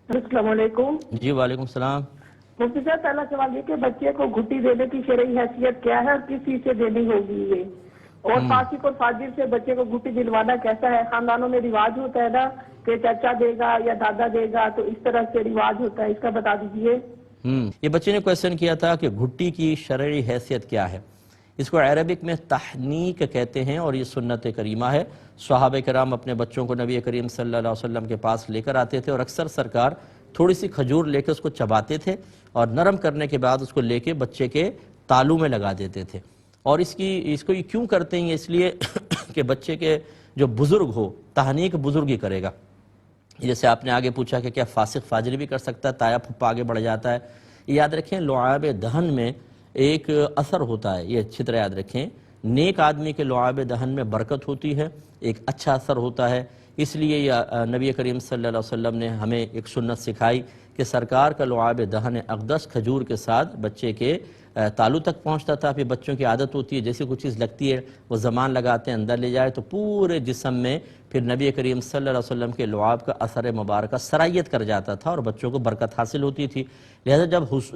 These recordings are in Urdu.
السلام علیکم جی وعلیکم السلام۔ مفتی صاحب، پہلا سوال یہ کہ بچے کو گھٹی دینے کی شرعی حیثیت کیا ہے اور کس چیز سے دینی ہوگی یہ، اور فاسق اور فاجر سے بچے کو گھٹی دلوانا کیسا ہے؟ خاندانوں میں رواج ہوتا ہے نا کہ چچا دے گا یا دادا دے گا، تو اس طرح سے رواج ہوتا ہے، اس کا بتا دیجئے۔ یہ بچے نے کویسچن کیا تھا کہ گھٹی کی شرعی حیثیت کیا ہے۔ اس کو عربک میں تحنیک کہتے ہیں اور یہ سنت کریمہ ہے۔ صحابہ کرام اپنے بچوں کو نبی کریم صلی اللہ علیہ وسلم کے پاس لے کر آتے تھے اور اکثر سرکار تھوڑی سی کھجور لے کے اس کو چباتے تھے اور نرم کرنے کے بعد اس کو لے کے بچے کے تالو میں لگا دیتے تھے۔ اور اس کو یہ کیوں کرتے ہیں؟ اس لیے کہ بچے کے جو بزرگ ہو، تحنیک بزرگ ہی کرے گا۔ جیسے آپ نے آگے پوچھا کہ کیا فاسق فاجر بھی کر سکتا ہے، تایا پھپا آگے بڑھ جاتا ہے۔ یاد رکھیں لعاب دہن میں ایک اثر ہوتا ہے، یہ اچھی طرح یاد رکھیں، نیک آدمی کے لعاب دہن میں برکت ہوتی ہے، ایک اچھا اثر ہوتا ہے۔ اس لیے نبی کریم صلی اللہ علیہ وسلم نے ہمیں ایک سنت سکھائی کہ سرکار کا لعاب دہن اقدس کھجور کے ساتھ بچے کے تالو تک پہنچتا تھا۔ پھر بچوں کی عادت ہوتی ہے جیسے کوئی چیز لگتی ہے وہ زبان لگاتے ہیں اندر لے جائے تو پورے جسم میں پھر نبی کریم صلی اللہ علیہ وسلم کے لعاب کا اثر مبارکہ سرائیت کر جاتا تھا اور بچوں کو برکت حاصل ہوتی تھی۔ لہذا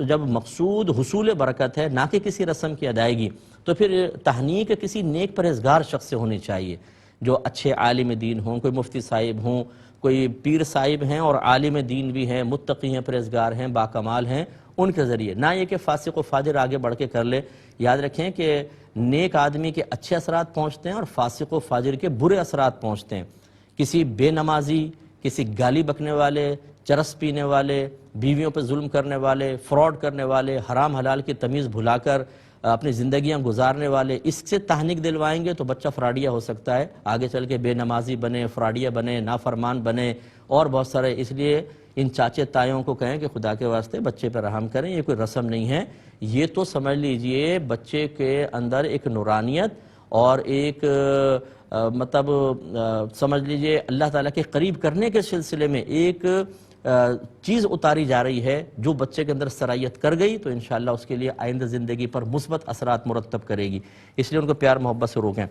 جب مقصود حصول برکت ہے نہ کہ کسی رسم کی ادائیگی، تو پھر تحنیک کسی نیک پرہیزگار شخص سے ہونی چاہیے، جو اچھے عالم دین ہوں، کوئی مفتی صاحب ہوں، کوئی پیر صاحب ہیں اور عالم دین بھی ہیں، متقی ہیں، پرہیزگار ہیں، باکمال ہیں، ان کے ذریعے، نہ یہ کہ فاسق و فاجر آگے بڑھ کے کر لے۔ یاد رکھیں کہ نیک آدمی کے اچھے اثرات پہنچتے ہیں اور فاسق و فاجر کے برے اثرات پہنچتے ہیں۔ کسی بے نمازی، کسی گالی بکنے والے، چرس پینے والے، بیویوں پہ ظلم کرنے والے، فراڈ کرنے والے، حرام حلال کی تمیز بھلا کر اپنی زندگیاں گزارنے والے، اس سے تحنیک دلوائیں گے تو بچہ فراڈیا ہو سکتا ہے، آگے چل کے بے نمازی بنے، فراڈیا بنے، نافرمان بنے اور بہت سارے۔ اس لیے ان چاچے تائیوں کو کہیں کہ خدا کے واسطے بچے پہ رحم کریں، یہ کوئی رسم نہیں ہے، یہ تو سمجھ لیجئے بچے کے اندر ایک نورانیت اور ایک سمجھ لیجئے اللہ تعالیٰ کے قریب کرنے کے سلسلے میں ایک چیز اتاری جا رہی ہے جو بچے کے اندر صلاحیت کر گئی تو انشاءاللہ اس کے لیے آئندہ زندگی پر مثبت اثرات مرتب کرے گی۔ اس لیے ان کو پیار محبت سے روکیں۔